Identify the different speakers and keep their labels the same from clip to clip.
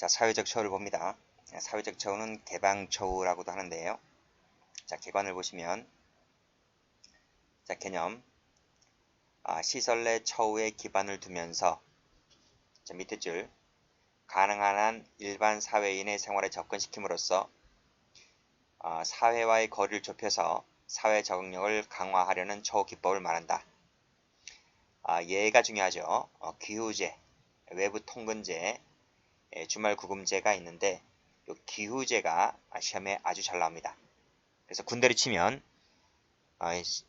Speaker 1: 자, 사회적 처우를 봅니다. 사회적 처우는 개방처우라고도 하는데요. 자, 개관을 보시면, 자, 개념, 시설 내 처우에 기반을 두면서, 자, 밑에 줄, 가능한 한 일반 사회인의 생활에 접근시킴으로써 사회와의 거리를 좁혀서 사회 적응력을 강화하려는 처우 기법을 말한다. 예가 중요하죠. 귀후제, 외부 통근제, 주말 구금제가 있는데 이 귀후제가 시험에 아주 잘 나옵니다. 그래서 군대를 치면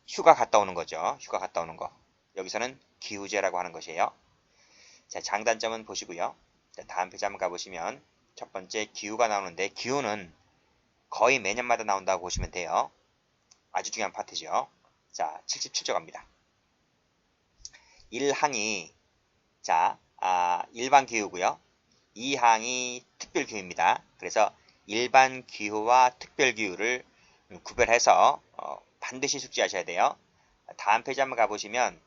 Speaker 1: 휴가 갔다 오는 거죠. 휴가 갔다 오는 거. 여기서는 귀후제라고 하는 것이에요. 자, 장단점은 보시고요. 자, 다음 페이지 한번 가보시면 첫 번째 기후가 나오는데 기후는 거의 매년마다 나온다고 보시면 돼요. 아주 중요한 파트죠. 자, 77조 갑니다. 1항이 자, 일반 기후고요. 2항이 특별 기후입니다. 그래서 일반 기후와 특별 기후를 구별해서 반드시 숙지하셔야 돼요. 다음 페이지 한번 가보시면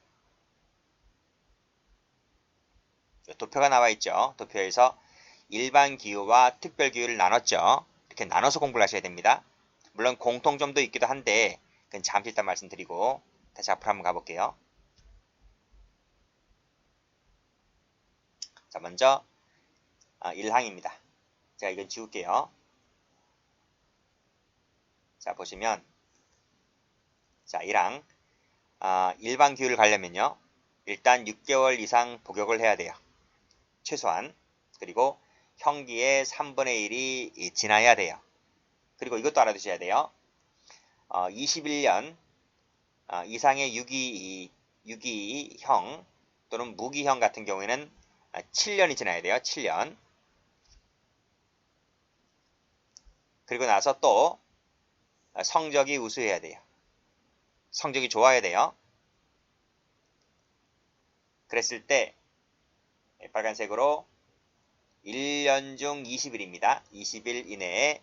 Speaker 1: 도표가 나와 있죠. 도표에서 일반 기후와 특별 기후를 나눴죠. 이렇게 나눠서 공부를 하셔야 됩니다. 물론 공통점도 있기도 한데 그건 잠시 이따 말씀드리고 다시 앞으로 한번 가볼게요. 자, 먼저 1항입니다. 제가 이건 지울게요. 자, 보시면 자, 1항 일반 기후를 가려면요. 일단 6개월 이상 복역을 해야 돼요. 최소한. 그리고 형기의 3분의 1이 지나야 돼요. 그리고 이것도 알아두셔야 돼요. 21년 이상의 유기형 또는 무기형 같은 경우에는 7년이 지나야 돼요. 7년. 그리고 나서 또 성적이 우수해야 돼요. 성적이 좋아야 돼요. 그랬을 때 빨간색으로 1년 중 20일입니다. 20일 이내에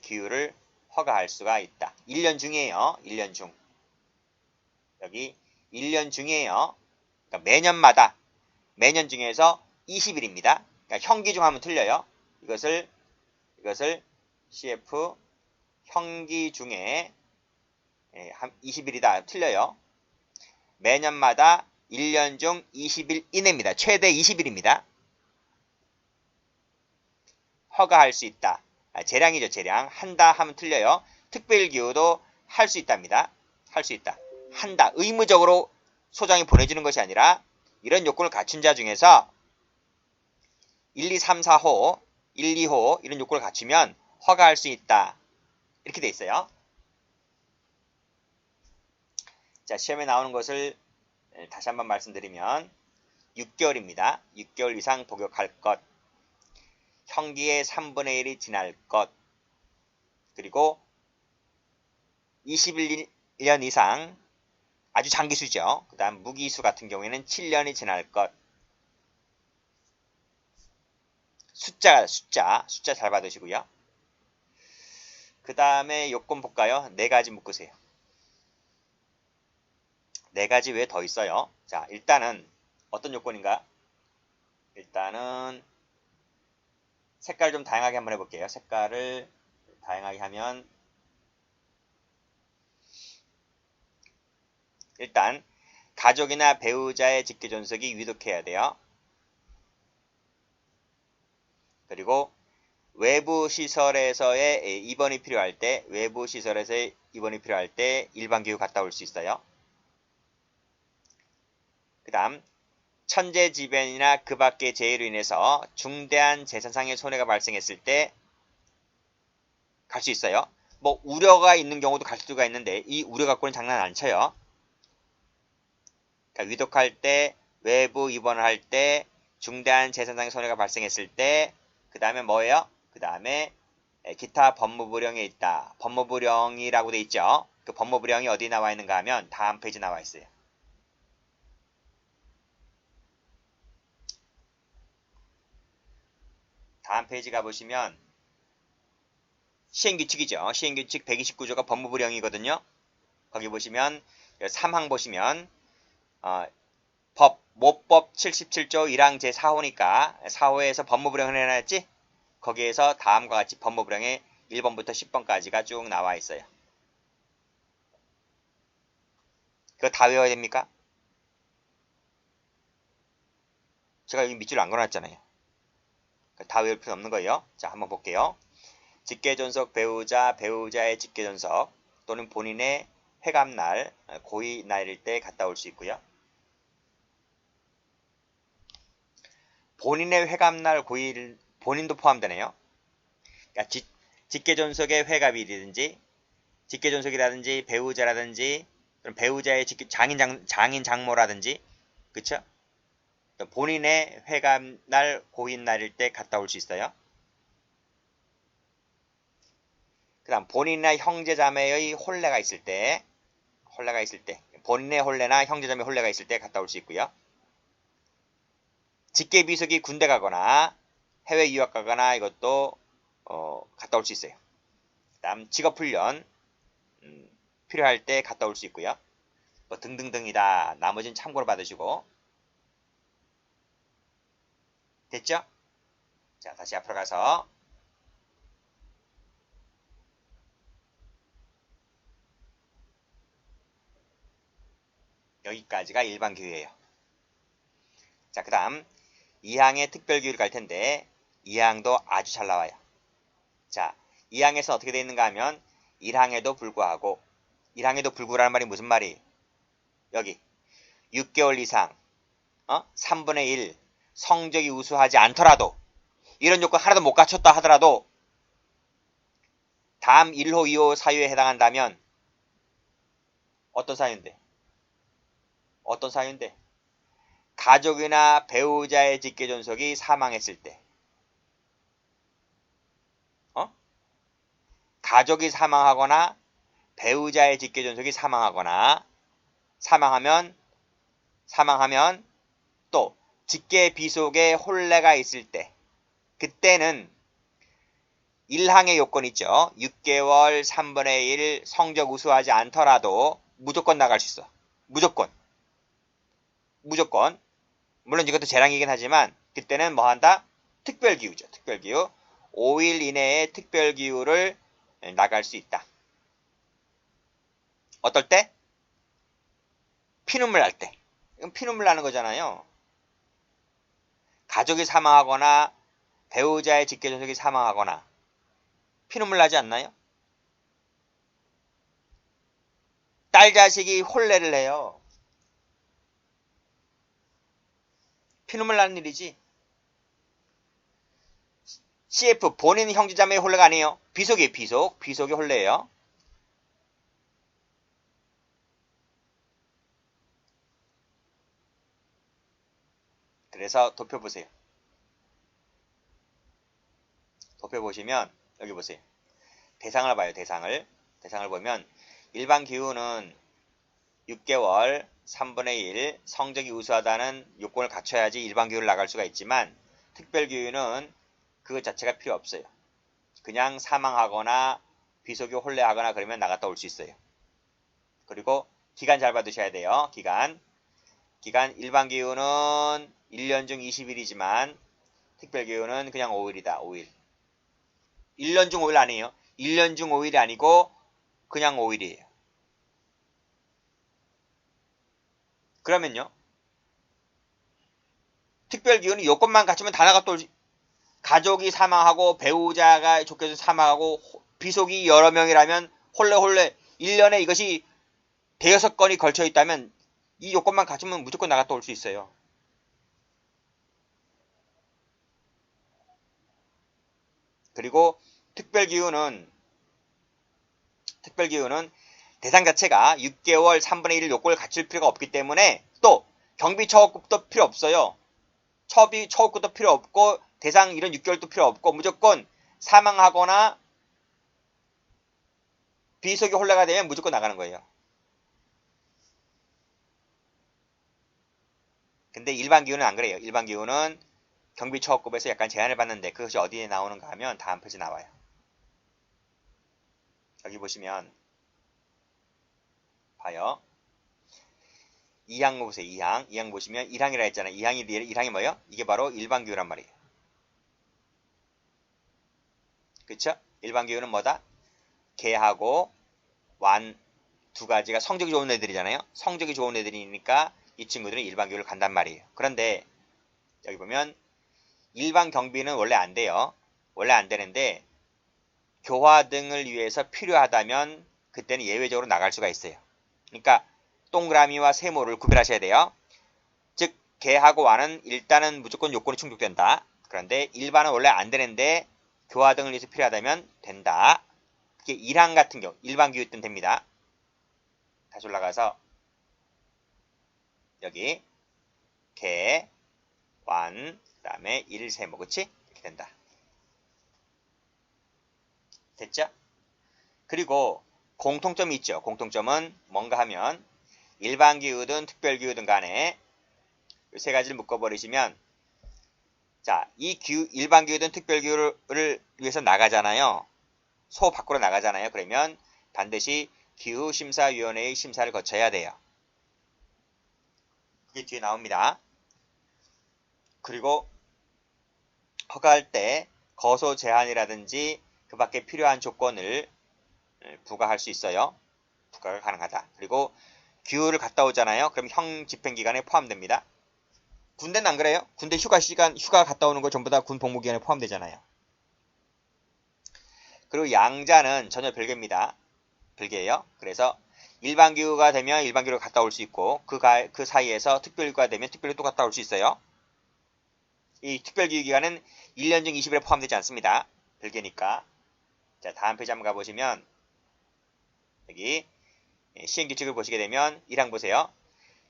Speaker 1: 기후를 허가할 수가 있다. 1년 중이에요. 1년 중. 여기 1년 중이에요. 그러니까 매년마다 매년 중에서 20일입니다. 그러니까 형기 중 하면 틀려요. 이것을 CF 형기 중에 20일이다. 틀려요. 매년마다 1년 중 20일 이내입니다. 최대 20일입니다. 허가할 수 있다. 재량이죠. 재량. 한다 하면 틀려요. 특별기후도 할 수 있답니다. 할 수 있다. 한다. 의무적으로 소장이 보내주는 것이 아니라 이런 요건을 갖춘 자 중에서 1, 2, 3, 4호, 1, 2호 이런 요건을 갖추면 허가할 수 있다. 이렇게 돼 있어요. 자, 시험에 나오는 것을 다시 한번 말씀드리면 6개월입니다. 6개월 이상 복역할 것. 형기의 3분의 1이 지날 것. 그리고 21년 이상 아주 장기수죠. 그 다음 무기수 같은 경우에는 7년이 지날 것. 숫자 잘 받으시고요. 그 다음에 요건 볼까요? 4가지 묶으세요. 4가지 외에 더 있어요. 자, 일단은 어떤 요건인가? 일단은 색깔 좀 다양하게 한번 해볼게요. 색깔을 다양하게 하면 일단 가족이나 배우자의 직계존속이 위독해야 돼요. 그리고 외부 시설에서의 입원이 필요할 때 일반 기후 갔다 올 수 있어요. 그 다음 천재지변이나 그 밖의 재해로 인해서 중대한 재산상의 손해가 발생했을 때 갈 수 있어요. 뭐 우려가 있는 경우도 갈 수가 있는데 이 우려 갖고는 장난 안 쳐요. 그러니까 위독할 때, 외부 입원을 할 때, 중대한 재산상의 손해가 발생했을 때, 그 다음에 뭐예요? 그 다음에 기타 법무부령에 있다. 법무부령이라고 돼 있죠. 그 법무부령이 어디 나와 있는가 하면 다음 페이지 나와 있어요. 다음 페이지 가보시면 시행규칙이죠. 시행규칙 129조가 법무부령이거든요. 거기 보시면 3항 보시면 모법 77조 1항 제4호니까 4호에서 법무부령을 해놨지? 거기에서 다음과 같이 법무부령에 1번부터 10번까지가 쭉 나와 있어요. 그거 다 외워야 됩니까? 제가 여기 밑줄을 안 걸어놨잖아요. 다 외울 필요 없는 거예요. 자, 한번 볼게요. 직계존속 배우자, 배우자의 직계존속 또는 본인의 회갑날, 고의날일 때 갔다 올 수 있고요. 본인의 회갑날, 고의일, 본인도 포함되네요. 그러니까 직계존속의 회갑일이든지 직계존속이라든지 배우자라든지 또는 배우자의 장인 장모라든지 그쵸? 본인의 회갑날, 고인날일 때 갔다 올 수 있어요. 그 다음 본인이나 형제자매의 혼례가 있을 때 본인의 혼례나 형제자매 혼례가 있을 때 갔다 올 수 있고요. 직계비속이 군대 가거나 해외 유학 가거나 이것도 갔다 올 수 있어요. 그 다음 직업훈련 필요할 때 갔다 올 수 있고요. 뭐 등등등이다. 나머지는 참고로 받으시고 됐죠? 자, 다시 앞으로 가서 여기까지가 일반 교육이에요. 자, 그 다음 2항의 특별교육을 갈 텐데 2항도 아주 잘 나와요. 자, 2항에서 어떻게 되어 있는가 하면 1항에도 불구하고 1항에도 불구라는 말이 무슨 말이? 여기 6개월 이상 3분의 1 성적이 우수하지 않더라도 이런 요건 하나도 못 갖췄다 하더라도 다음 1호, 2호 사유에 해당한다면 어떤 사유인데? 어떤 사유인데? 가족이나 배우자의 직계존속이 사망했을 때 가족이 사망하거나 배우자의 직계존속이 사망하거나 사망하면 또 직계비속에 혼례가 있을 때 그때는 1항의 요건 있죠. 6개월 3분의 1 성적 우수하지 않더라도 무조건 나갈 수 있어. 무조건. 물론 이것도 재량이긴 하지만 그때는 뭐 한다? 특별기후죠. 특별기후. 5일 이내에 특별기후를 나갈 수 있다. 어떨 때? 피눈물 날 때. 이건 피눈물 나는 거잖아요. 가족이 사망하거나 배우자의 직계존속이 사망하거나 피눈물 나지 않나요? 딸 자식이 혼례를 해요. 피눈물 나는 일이지. CF 본인 형제자매의 혼례가 아니에요. 비속이에요. 비속이 혼례예요. 그래서 도표 보세요. 도표 보시면 여기 보세요. 대상을 봐요. 대상을 보면 일반 기후는 6개월 3분의 1 성적이 우수하다는 요건을 갖춰야지 일반 기후를 나갈 수가 있지만 특별 기후는 그것 자체가 필요 없어요. 그냥 사망하거나 비속이 혼례하거나 그러면 나갔다 올 수 있어요. 그리고 기간 잘 받으셔야 돼요. 기간 일반 기후는 1년 중 20일이지만 특별 기후는 그냥 5일이다. 5일. 1년 중 5일 아니에요. 1년 중 5일이 아니고 그냥 5일이에요. 그러면요. 특별기후는 요건만 갖추면 다 나갔다 올 수, 가족이 사망하고 배우자가 쫓겨서 사망하고 비속이 여러 명이라면 홀레 1년에 이것이 대여섯 건이 걸쳐 있다면 이 요건만 갖추면 무조건 나갔다 올 수 있어요. 그리고 특별기후는 대상 자체가 6개월 3분의 1 요건을 갖출 필요가 없기 때문에 또 경비처급도 필요 없어요. 처급도 필요 없고 대상 이런 6개월도 필요 없고 무조건 사망하거나 비속이 혼례가 되면 무조건 나가는 거예요. 근데 일반 기후는 안 그래요. 일반 기후는 경비처급에서 약간 제한을 받는데 그것이 어디에 나오는가 하면 다음 페이지 나와요. 여기 보시면 봐요. 2항 보세요. 2항 보시면 1항이라 했잖아요. 1항이 뭐예요? 이게 바로 일반 기후란 말이에요. 그쵸? 일반교육은 뭐다? 개하고 완 두 가지가 성적이 좋은 애들이잖아요. 성적이 좋은 애들이니까 이 친구들은 일반교육을 간단 말이에요. 그런데 여기 보면 일반 경비는 원래 안 돼요. 원래 안 되는데 교화 등을 위해서 필요하다면 그때는 예외적으로 나갈 수가 있어요. 그러니까 동그라미와 세모를 구별하셔야 돼요. 즉 개하고 완은 일단은 무조건 요건이 충족된다. 그런데 일반은 원래 안 되는데 교화 등을 위해서 필요하다면 된다. 그게 1항 같은 경우 일반 교육은 됩니다. 다시 올라가서 여기 개, 완, 그 다음에 1, 세모 그치? 이렇게 된다. 됐죠? 그리고 공통점이 있죠. 공통점은 뭔가 하면 일반기후든 특별기후든 간에 이 세 가지를 묶어버리시면 자, 이 일반기후든 특별기후를 위해서 나가잖아요. 소 밖으로 나가잖아요. 그러면 반드시 기후심사위원회의 심사를 거쳐야 돼요. 그게 뒤에 나옵니다. 그리고 허가할 때 거소 제한이라든지 그 밖에 필요한 조건을 부과할 수 있어요. 부과가 가능하다. 그리고 기후를 갔다 오잖아요. 그럼 형 집행기간에 포함됩니다. 군대는 안 그래요? 군대 휴가 갔다 오는 거 전부 다 군 복무기간에 포함되잖아요. 그리고 양자는 전혀 별개입니다. 별개예요. 그래서 일반기후가 되면 일반기후로 갔다 올 수 있고 그 사이에서 특별기후가 되면 특별기후 또 갔다 올 수 있어요. 이 특별기후 기간은 1년 중 20일에 포함되지 않습니다. 별개니까. 자, 다음 페이지 한번 가보시면 여기 시행규칙을 보시게 되면 1항 보세요.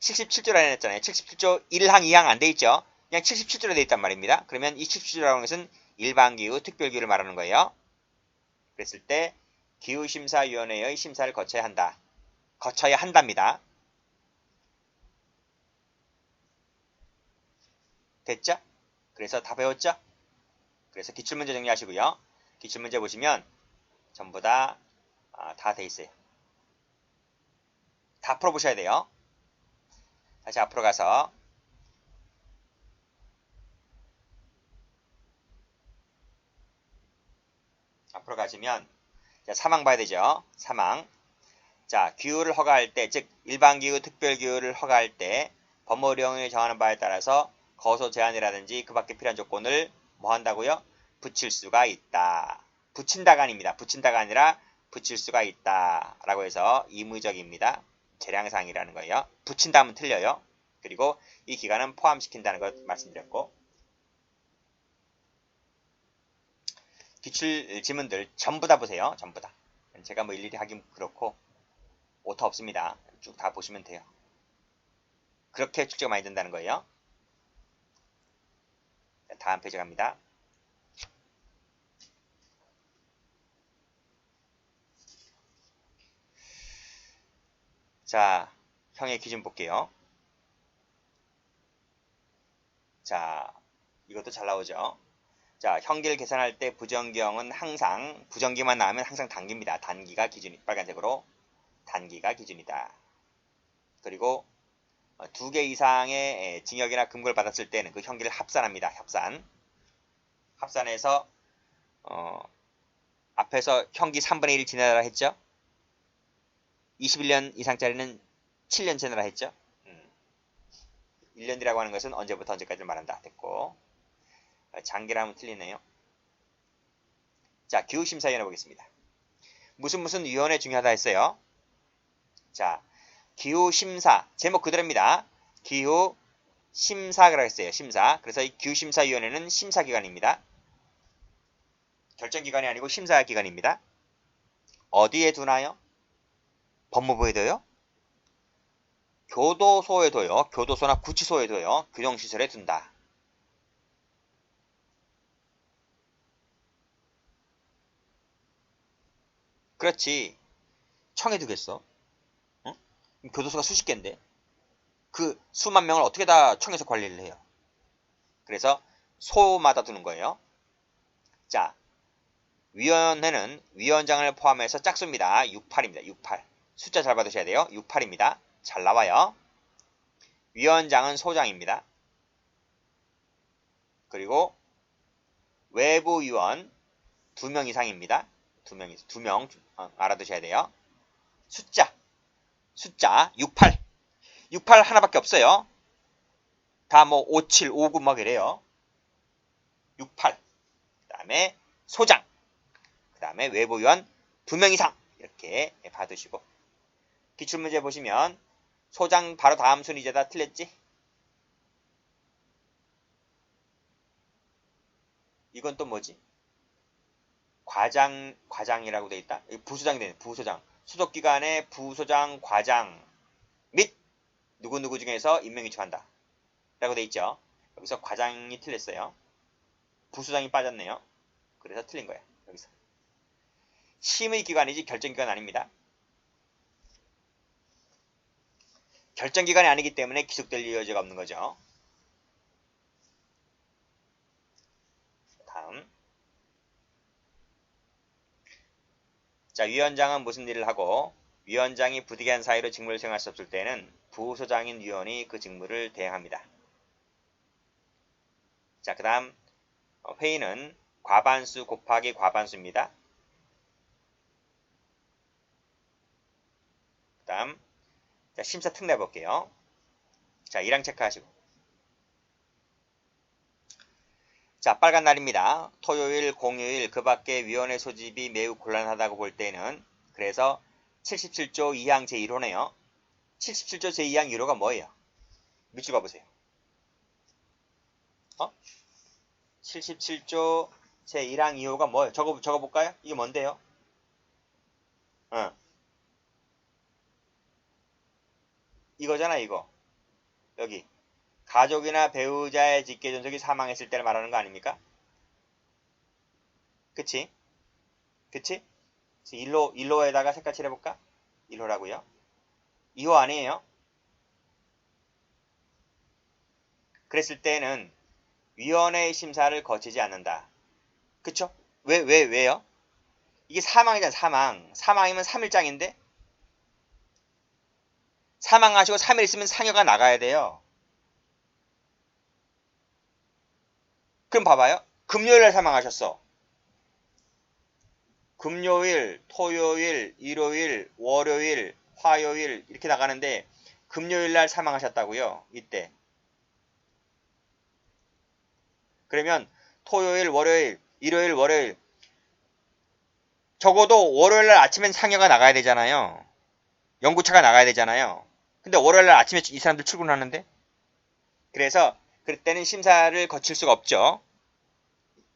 Speaker 1: 77조라 해놨잖아요. 77조 1항, 2항 안 돼 있죠? 그냥 77조로 돼 있단 말입니다. 그러면 이 77조라는 것은 일반기후, 특별기후를 말하는 거예요. 그랬을 때 기후심사위원회의 심사를 거쳐야 한다. 거쳐야 한답니다. 됐죠? 그래서 다 배웠죠? 그래서 기출문제 정리하시고요. 기출문제 보시면 전부 다 돼 있어요. 다 풀어보셔야 돼요. 다시 앞으로 가서 앞으로 가시면 자, 3항 봐야 되죠. 3항. 자, 기후를 허가할 때, 즉 일반기후, 특별기후를 허가할 때 법무령이 정하는 바에 따라서 거소 제한이라든지 그 밖에 필요한 조건을 뭐 한다고요? 붙일 수가 있다. 붙인다가 아닙니다. 붙인다가 아니라 붙일 수가 있다. 라고 해서 의무적입니다. 재량상이라는 거예요. 붙인다 하면 틀려요. 그리고 이 기간은 포함시킨다는 것 말씀드렸고 기출 지문들 전부 다 보세요. 전부 다. 제가 뭐 일일이 하긴 그렇고 오타 없습니다. 쭉 다 보시면 돼요. 그렇게 출제가 많이 된다는 거예요. 다음 페이지 갑니다. 자, 형의 기준 볼게요. 자, 이것도 잘 나오죠. 자, 형기를 계산할 때 부정경은 항상 부정기만 나오면 항상 단기입니다. 단기가 기준이 빨간색으로 단기가 기준이다. 그리고 2개 이상의 징역이나 금고를 받았을 때는 그 형기를 합산합니다. 합산해서 앞에서 형기 3분의 1 지내라 했죠. 21년 이상짜리는 7년 지내라 했죠. 1년이라고 하는 것은 언제부터 언제까지를 말한다. 됐고 장기라면 틀리네요. 자, 기후심사위원회 보겠습니다. 무슨 위원회 중요하다 했어요. 자, 기후심사 제목 그대로입니다. 기후심사라고 했어요. 심사. 그래서 이 기후심사위원회는 심사기관입니다. 결정기관이 아니고 심사기관입니다. 어디에 두나요? 법무부에 둬요? 교도소에 둬요. 교도소나 구치소에 둬요. 규정시설에 둔다. 그렇지. 청에 두겠어. 응? 교도소가 수십 개인데 그 수만 명을 어떻게 다 청에서 관리를 해요. 그래서 소마다 두는 거예요. 자, 위원회는 위원장을 포함해서 짝수입니다. 68입니다. 68. 숫자 잘 받으셔야 돼요. 68입니다. 잘 나와요. 위원장은 소장입니다. 그리고 외부위원, 2명 이상입니다. 2명 알아두셔야 돼요. 숫자 68. 68 하나밖에 없어요. 다 뭐 57, 59 막 이래요. 68. 그 다음에 소장. 그 다음에 외부위원 2명 이상. 이렇게 봐두시고. 기출문제 보시면 소장 바로 다음 순위제다. 틀렸지? 이건 또 뭐지? 과장이라고 돼 있다. 부소장이 되네. 부소장. 수독기관의 부소장, 과장 및 누구누구 중에서 임명 요청한다. 라고 돼 있죠. 여기서 과장이 틀렸어요. 부소장이 빠졌네요. 그래서 틀린 거야. 여기서. 심의 기관이지 결정기관 아닙니다. 결정기관이 아니기 때문에 기속될 여지가 없는 거죠. 다음. 자, 위원장은 무슨 일을 하고 위원장이 부득이한 사유로 직무를 수행할 수 없을 때는 부소장인 위원이 그 직무를 대행합니다. 자, 그 다음 회의는 과반수 곱하기 과반수입니다. 그 다음 심사 특례 볼게요. 자, 1항 체크하시고. 자, 빨간 날입니다. 토요일, 공휴일, 그 밖에 위원회 소집이 매우 곤란하다고 볼 때는 그래서 77조 2항 제1호네요. 77조 제2항 1호가 뭐예요? 밑줄 봐보세요. 77조 제1항 2호가 뭐예요? 적어볼까요? 이게 뭔데요? 이거잖아, 이거. 여기. 가족이나 배우자의 직계존속이 사망했을 때를 말하는 거 아닙니까? 그치? 그치? 1호에다가 색깔 칠해볼까? 1호라고요. 2호 아니에요? 그랬을 때는 위원회의 심사를 거치지 않는다. 그쵸? 왜요? 이게 사망이잖아, 사망. 사망이면 3일장인데? 사망하시고 3일 있으면 상여가 나가야 돼요. 그럼 봐봐요. 금요일날 사망하셨어. 금요일, 토요일, 일요일, 월요일, 화요일 이렇게 나가는데 금요일날 사망하셨다고요. 이때. 그러면 토요일, 월요일, 일요일, 월요일 적어도 월요일날 아침엔 상여가 나가야 되잖아요. 연구차가 나가야 되잖아요. 근데 월요일날 아침에 이 사람들 출근하는데? 그래서 그때는 심사를 거칠 수가 없죠.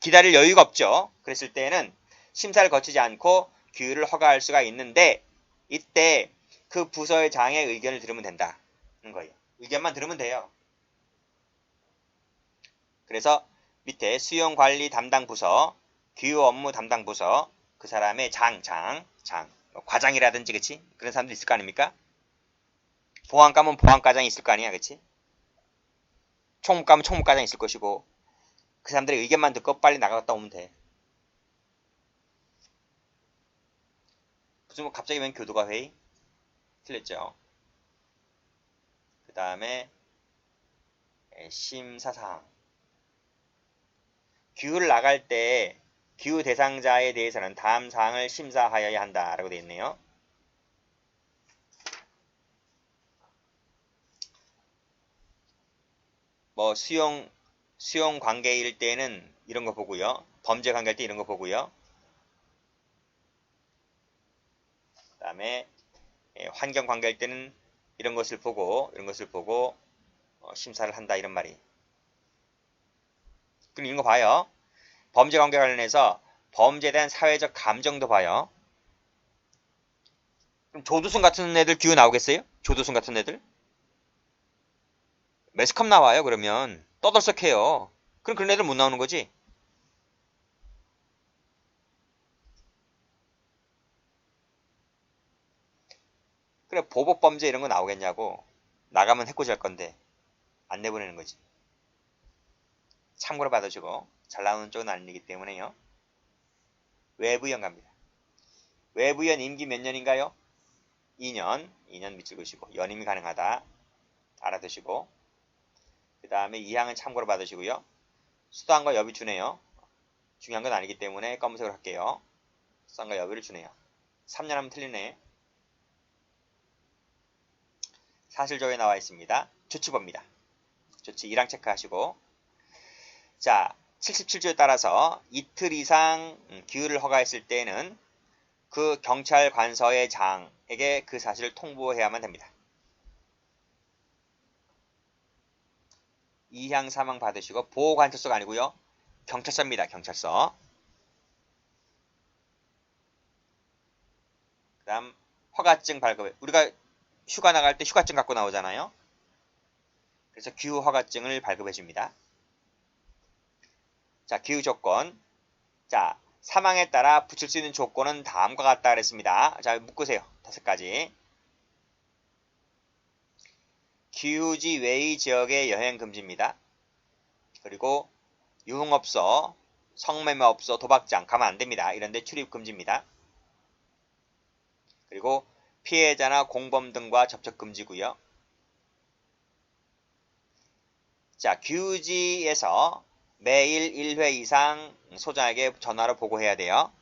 Speaker 1: 기다릴 여유가 없죠. 그랬을 때는 심사를 거치지 않고 규율을 허가할 수가 있는데 이때 그 부서의 장의 의견을 들으면 된다는 거예요. 의견만 들으면 돼요. 그래서 밑에 수용관리 담당 부서, 규율 업무 담당 부서, 그 사람의 뭐 과장이라든지 그치? 그런 사람도 있을 거 아닙니까? 보안과면 보안과장이 있을 거 아니야, 그치? 총무과면 총무과장이 있을 것이고 그 사람들의 의견만 듣고 빨리 나갔다 오면 돼. 무슨 뭐 갑자기 웬 교도관 회의? 틀렸죠. 그 다음에 심사사항. 규율을 나갈 때 규율 대상자에 대해서는 다음 사항을 심사하여야 한다라고 되어 있네요. 뭐 수용 관계일 때는 이런 거 보고요. 범죄 관계일 때 이런 거 보고요. 그 다음에 환경 관계일 때는 이런 것을 보고 심사를 한다 이런 말이. 그럼 이런 거 봐요. 범죄 관계 관련해서 범죄에 대한 사회적 감정도 봐요. 그럼 조두순 같은 애들 규율 나오겠어요? 조두순 같은 애들? 매스컴 나와요. 그러면 떠들썩해요. 그럼 그런 애들 못 나오는 거지. 그래 보복범죄 이런 거 나오겠냐고. 나가면 해코지 할 건데 안 내보내는 거지. 참고로 받아주고 잘 나오는 쪽은 아니기 때문에요. 외부위원 갑니다. 외부위원 임기 몇 년인가요? 2년 밑줄 그시고 연임이 가능하다. 알아두시고 그 다음에 2항은 참고로 받으시고요. 수도원과 여비 주네요. 중요한 건 아니기 때문에 검은색으로 할게요. 선과 여비를 주네요. 3년 하면 틀리네. 사실조에 나와 있습니다. 조치법입니다. 조치 1항 체크하시고, 자, 77조에 따라서 이틀 이상 기후를 허가했을 때는 그 경찰 관서의 장에게 그 사실을 통보해야만 됩니다. 2항 3항 받으시고, 보호관찰소가 아니고요. 경찰서입니다. 경찰서. 그 다음 허가증 발급에, 우리가 휴가 나갈 때 휴가증 갖고 나오잖아요. 그래서 기후 허가증을 발급해 줍니다. 자, 기후 조건. 자, 사망에 따라 붙일 수 있는 조건은 다음과 같다 그랬습니다. 자, 묶으세요. 5가지. 기후지 외의 지역의 여행 금지입니다. 그리고 유흥업소, 성매매업소, 도박장 가면 안 됩니다. 이런 데 출입 금지입니다. 그리고 피해자나 공범 등과 접촉 금지고요. 자, 기후지에서 매일 1회 이상 소장에게 전화로 보고해야 돼요.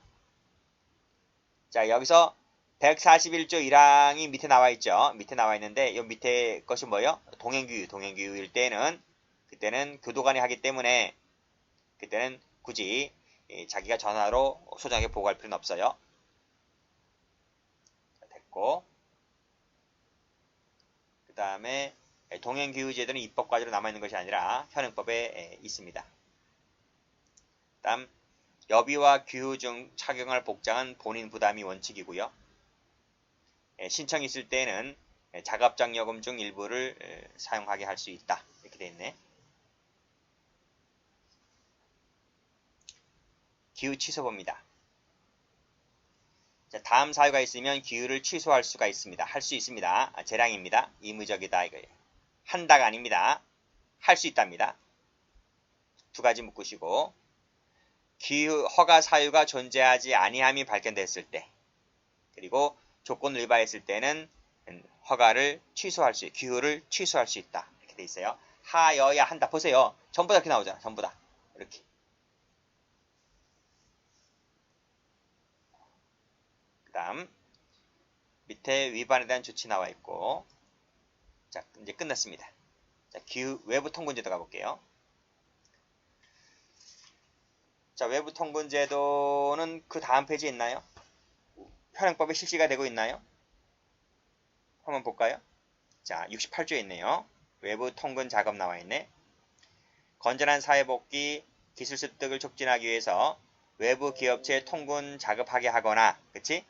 Speaker 1: 자, 여기서 141조 1항이 밑에 나와 있죠. 밑에 나와 있는데 이 밑에 것이 뭐예요? 동행규율 때는 그때는 교도관이 하기 때문에 그때는 굳이 자기가 전화로 소장에게 보고할 필요는 없어요. 됐고, 그 다음에 동행규율제도는 입법과제로 남아있는 것이 아니라 현행법에 있습니다. 그 다음 여비와 규후 중 착용할 복장은 본인 부담이 원칙이고요. 신청이 있을 때는 작업장요금 중 일부를 사용하게 할 수 있다. 이렇게 되어 있네. 기후 취소법입니다. 자, 다음 사유가 있으면 기후를 취소할 수가 있습니다. 할 수 있습니다. 재량입니다. 의무적이다 이거예요. 한다가 아닙니다. 할 수 있답니다. 2가지 묶으시고, 기후 허가 사유가 존재하지 아니함이 발견됐을 때, 그리고 조건을 위반했을 때는 허가를 취소할 수, 기후를 취소할 수 있다. 이렇게 돼 있어요. 하여야 한다. 보세요. 전부 다 이렇게 나오잖아. 전부 다. 이렇게. 그 다음 밑에 위반에 대한 조치 나와 있고, 자, 이제 끝났습니다. 자, 기후 외부 통근제도 가볼게요. 자, 외부 통근제도는 그 다음 페이지에 있나요? 현행법에 실시가 되고 있나요? 한번 볼까요? 자, 68조에 있네요. 외부 통근 작업 나와 있네. 건전한 사회복귀, 기술 습득을 촉진하기 위해서 외부 기업체 통근 작업하게 하거나, 그치?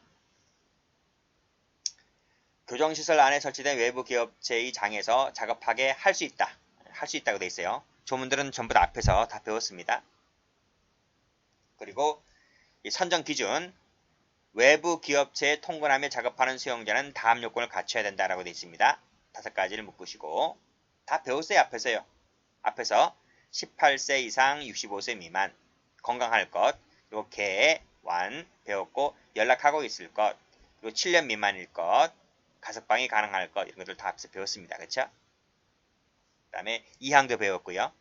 Speaker 1: 교정시설 안에 설치된 외부 기업체의 장에서 작업하게 할 수 있다. 할 수 있다고 돼 있어요. 조문들은 전부 다 앞에서 다 배웠습니다. 그리고 이 선정 기준, 외부 기업체에 통근하며 작업하는 수용자는 다음 요건을 갖춰야 된다라고 되어 있습니다. 5가지를 묶으시고 다 배웠어요. 앞에서요. 앞에서 18세 이상 65세 미만, 건강할 것, 그리고 개, 완 배웠고, 연락하고 있을 것, 그리고 7년 미만일 것, 가석방이 가능할 것, 이런 것들 다 앞에서 배웠습니다. 그렇죠? 그 다음에 2항도 배웠고요.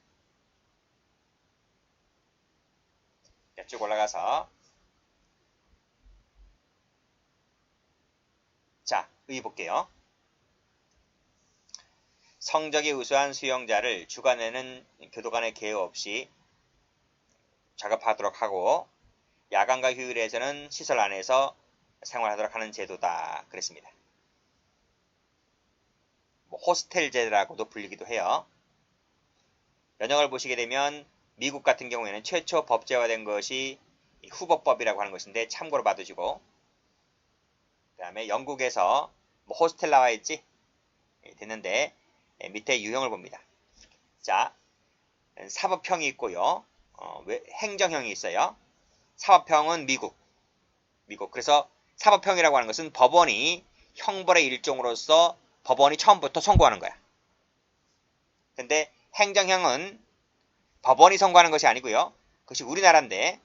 Speaker 1: 쭉 올라가서 자, 의 볼게요. 성적이 우수한 수용자를 주간에는 교도관의 개의 없이 작업하도록 하고, 야간과 휴일에서는 시설 안에서 생활하도록 하는 제도다. 그랬습니다. 뭐 호스텔 제도라고도 불리기도 해요. 연역을 보시게 되면 미국 같은 경우에는 최초 법제화된 것이 후보법이라고 하는 것인데 참고로 봐두시고, 그 다음에 영국에서 뭐 호스텔 나와 있지? 됐는데 밑에 유형을 봅니다. 자, 사법형이 있고요. 행정형이 있어요. 사법형은 미국. 그래서 사법형이라고 하는 것은 법원이 형벌의 일종으로서 법원이 처음부터 선고하는 거야. 근데 행정형은 법원이 선고하는 것이 아니고요. 그것이 우리나라인데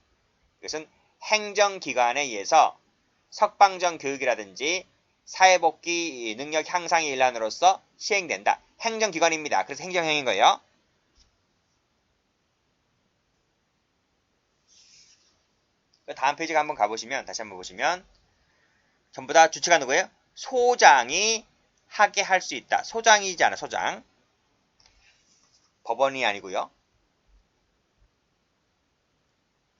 Speaker 1: 그것은 행정기관에 의해서 석방전 교육이라든지 사회복귀 능력 향상의 일환으로서 시행된다. 행정기관입니다. 그래서 행정형인 거예요. 다음 페이지 한번 가보시면, 다시 한번 보시면, 전부 다 주체가 누구예요? 소장이 하게 할 수 있다. 소장이지 않아, 소장. 법원이 아니고요.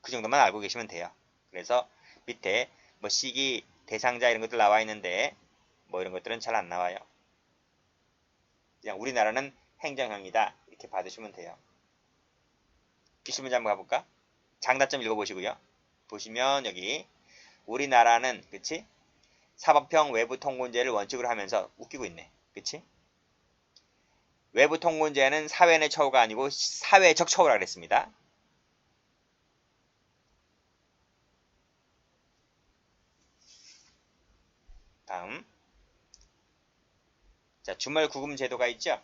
Speaker 1: 그 정도만 알고 계시면 돼요. 그래서 밑에 뭐 시기, 대상자 이런 것들 나와 있는데 뭐 이런 것들은 잘 안 나와요. 그냥 우리나라는 행정형이다 이렇게 받으시면 돼요. 기출문제 한번 가볼까? 장단점 읽어보시고요. 보시면 여기 우리나라는 그치? 사법형 외부 통곤제를 원칙으로 하면서 웃기고 있네. 그치? 외부 통곤제는 사회 내 처우가 아니고 사회적 처우라 그랬습니다. 다음. 자, 주말 구금 제도가 있죠?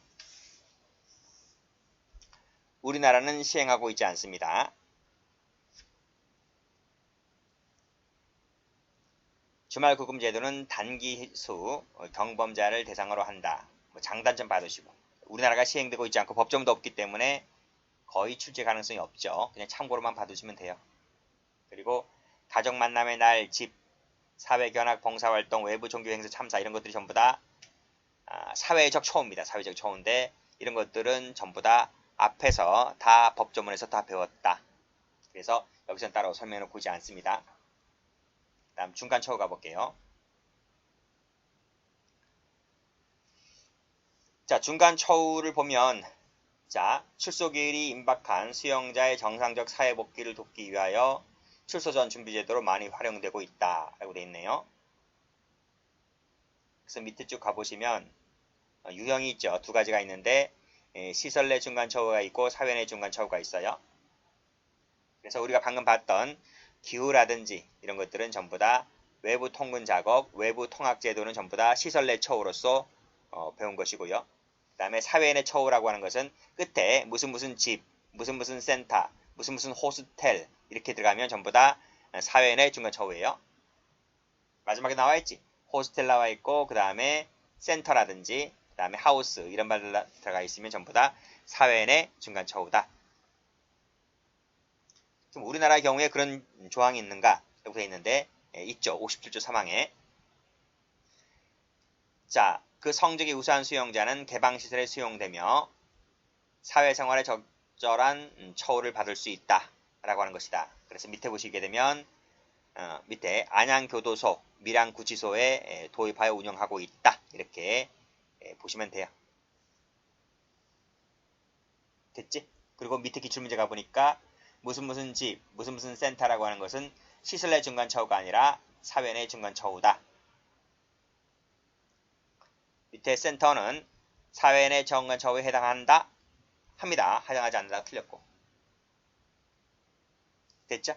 Speaker 1: 우리나라는 시행하고 있지 않습니다. 주말 구금 제도는 단기수 경범자를 대상으로 한다. 뭐 장단점 받으시고 우리나라가 시행되고 있지 않고 법정도 없기 때문에 거의 출제 가능성이 없죠. 그냥 참고로만 봐두시면 돼요. 그리고 가족 만남의 날, 집, 사회견학, 봉사활동, 외부 종교행사 참사 이런 것들이 전부 다 사회적 처우입니다. 사회적 처우인데 이런 것들은 전부 다 앞에서 다 법조문에서 다 배웠다. 그래서 여기서는 따로 설명을 굳이 않습니다. 다음 중간 처우 가볼게요. 자, 중간 처우를 보면 자, 출소기일이 임박한 수용자의 정상적 사회 복귀를 돕기 위하여 출소 전 준비 제도로 많이 활용되고 있다 라고 되어 있네요. 그래서 밑에 쭉 가보시면 유형이 있죠. 두 가지가 있는데 시설 내 중간 처우가 있고 사회 내 중간 처우가 있어요. 그래서 우리가 방금 봤던 기후라든지 이런 것들은 전부 다 외부 통근 작업, 외부 통학 제도는 전부 다 시설 내 처우로서 배운 것이고요. 그 다음에 사회 내 처우라고 하는 것은 끝에 무슨 집, 무슨 센터, 무슨 호스텔 이렇게 들어가면 전부 다 사회 내 중간 처우예요. 마지막에 나와 있지. 호스텔 나와 있고 그 다음에 센터라든지 그 다음에 하우스 이런 말 들어가 있으면 전부 다 사회 내 중간 처우다. 그럼 우리나라의 경우에 그런 조항이 있는가? 라고 되어 있는데 있죠. 57조 3항에. 자, 그 성적이 우수한 수용자는 개방시설에 수용되며 사회생활에 적절한 처우를 받을 수 있다. 라고 하는 것이다. 그래서 밑에 보시게 되면 밑에 안양교도소, 밀양구치소에 도입하여 운영하고 있다. 이렇게 보시면 돼요. 됐지? 그리고 밑에 기출문제 가보니까 무슨 집, 무슨 센터라고 하는 것은 시설 내 중간 처우가 아니라 사회 내 중간 처우다. 밑에 센터는 사회 내 중간 처우에 해당한다. 합니다. 해당하지 않는다. 틀렸고. 됐죠?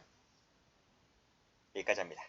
Speaker 1: 여기까지 합니다.